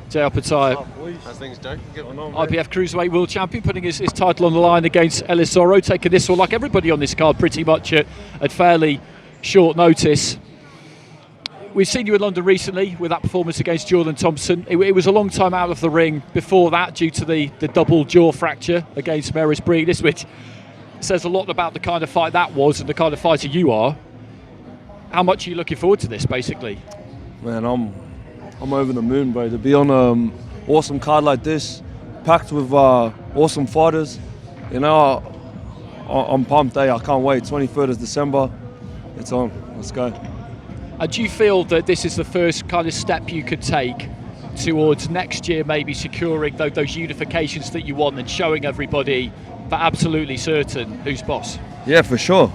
Jay Opeteia, How's things, Joe? IBF Cruiserweight World Champion, putting his title on the line against Ellis Zorro, taking this one, like everybody on this card, pretty much at fairly short notice. We've seen you in London recently with that performance against Jordan Thompson. It was a long time out of the ring before that due to the double jaw fracture against Maris Breedis, which says a lot about the kind of fight that was and the kind of fighter you are. How much are you looking forward to this, basically? Man, I'm over the moon, bro. To be on an awesome card like this, packed with awesome fighters, you know, I'm pumped. I can't wait. 23rd of December, it's on. Let's go. And do you feel that this is the first kind of step you could take towards next year maybe securing those unifications that you want and showing everybody for absolutely certain who's boss? Yeah, for sure.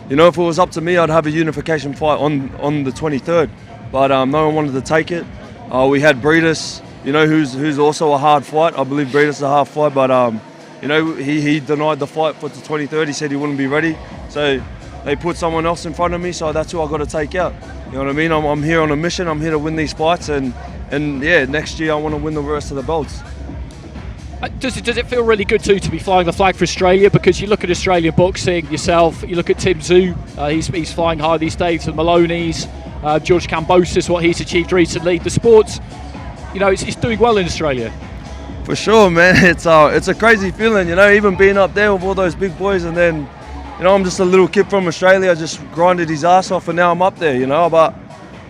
You know, if it was up to me, I'd have a unification fight on the 23rd. But no one wanted to take it. We had Breedis, you know, who's also a hard fight. I believe Breedis is a hard fight, but you know, he denied the fight for the 23rd. He said he wouldn't be ready. So they put someone else in front of me, so that's who I got to take out. You know what I mean? I'm here on a mission. I'm here to win these fights, and yeah, next year I want to win the rest of the belts. Does it feel really good too to be flying the flag for Australia? Because you look at Australian boxing yourself, you look at Tim Tszyu, he's flying high these days, and Maloney's, George Kambosos, what he's achieved recently. The sport's, you know, it's doing well in Australia. For sure, man. It's a crazy feeling, you know, even being up there with all those big boys, and then, you know, I'm just a little kid from Australia, just grinded his ass off, and now I'm up there, you know. But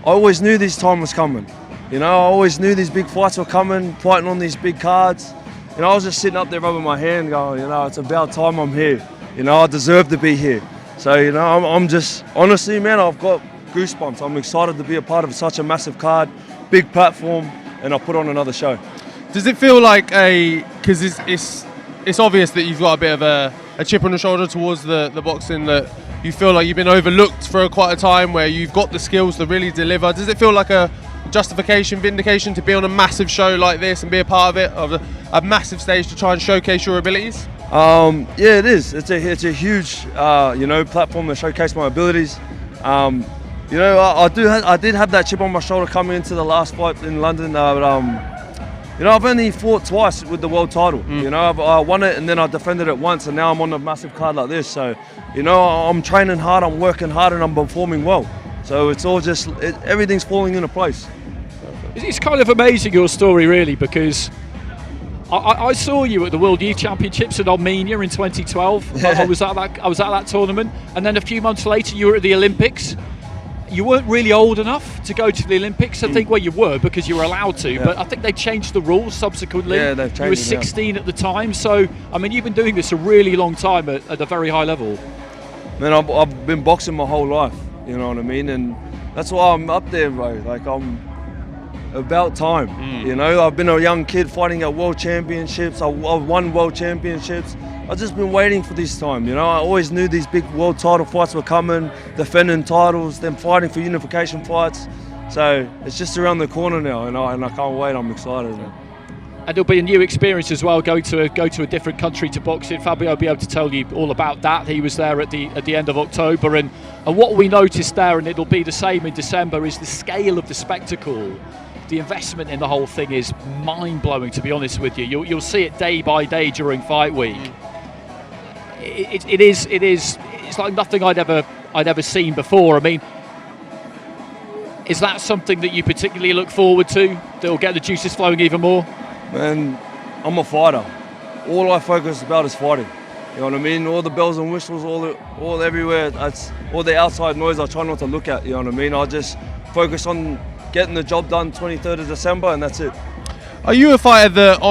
I always knew this time was coming. You know, I always knew these big fights were coming, fighting on these big cards. You know, I was just sitting up there rubbing my hand going, you know, it's about time I'm here. You know, I deserve to be here. So, you know, I'm just, honestly, man, I've got goosebumps. I'm excited to be a part of such a massive card, big platform, and I'll put on another show. Does it feel like because it's obvious that you've got a bit of a chip on the shoulder towards the boxing, that you feel like you've been overlooked for quite a time, where you've got the skills to really deliver? Does it feel like a justification, vindication to be on a massive show like this and be a part of it, of a massive stage to try and showcase your abilities? Yeah, it is. It's a huge, you know, platform to showcase my abilities. You know, I did have that chip on my shoulder coming into the last fight in London. You know, I've only fought twice with the world title. You know, I won it and then I defended it once, and now I'm on a massive card like this. So, you know, I'm training hard, I'm working hard, and I'm performing well. So it's all just, everything's falling into place. It's kind of amazing, your story, really, because I saw you at the World Youth Championships in Armenia in 2012. Yeah. I was at that tournament, and then a few months later you were at the Olympics. You weren't really old enough to go to the Olympics. I think, well, you were because you were allowed to, but I think they changed the rules subsequently. Yeah, they've changed. You were 16 at the time, so I mean, you've been doing this a really long time at a very high level. Man, I've been boxing my whole life. You know what I mean? And that's why I'm up there, bro. Like, I'm about time. You know, I've been a young kid fighting at world championships. I've won world championships. I've just been waiting for this time, you know. I always knew these big world title fights were coming, defending titles, then fighting for unification fights. So it's just around the corner now, and I can't wait. I'm excited. And it'll be a new experience as well, go to a different country to box in. Fabio will be able to tell you all about that. He was there at the end of October, and what we noticed there, and it'll be the same in December, is the scale of the spectacle. The investment in the whole thing is mind-blowing, to be honest with you. You'll see it day by day during fight week. It's like nothing I'd ever seen before. I mean, is that something that you particularly look forward to, that will get the juices flowing even more? Man, I'm a fighter. All I focus about is fighting. You know what I mean? All the bells and whistles, all everywhere. That's all the outside noise I try not to look at. You know what I mean? I just focus on getting the job done 23rd of December, and that's it. Are you a fighter that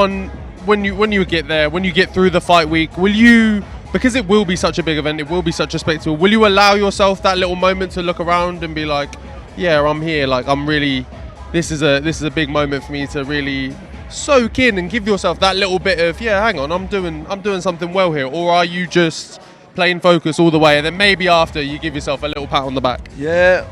when you get there, when you get through the fight week, will you, because it will be such a big event, it will be such a spectacle, will you allow yourself that little moment to look around and be like, yeah, I'm here, like I'm really, this is a big moment for me to really soak in and give yourself that little bit of, yeah, hang on, I'm doing something well here? Or are you just plain focus all the way, and then maybe after you give yourself a little pat on the back? Yeah,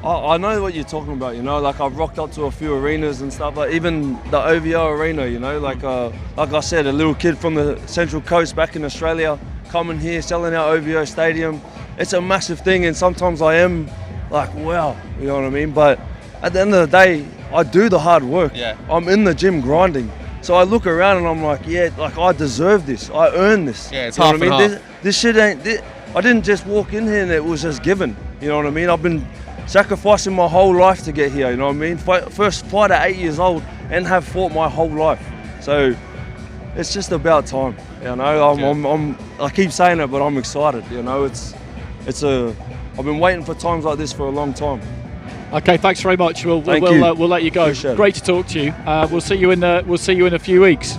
I know what you're talking about, you know, like I've rocked up to a few arenas and stuff, like even the OVO arena, you know, like I said, a little kid from the Central Coast back in Australia, coming here, selling out OVO Stadium. It's a massive thing, and sometimes I am like, wow, you know what I mean? But at the end of the day, I do the hard work. Yeah. I'm in the gym grinding. So I look around and I'm like, yeah, like I deserve this. I earn this. Yeah, it's You know half what I and mean? half. This shit ain't. I didn't just walk in here and it was just given. You know what I mean? I've been sacrificing my whole life to get here. You know what I mean? First fight at 8 years old and have fought my whole life. So it's just about time. You know, I keep saying it, but I'm excited. You know, I've been waiting for times like this for a long time. Okay, thanks very much. We'll Thank you. We'll let you go. Appreciate it. Great to talk to you. We'll see you in a few weeks.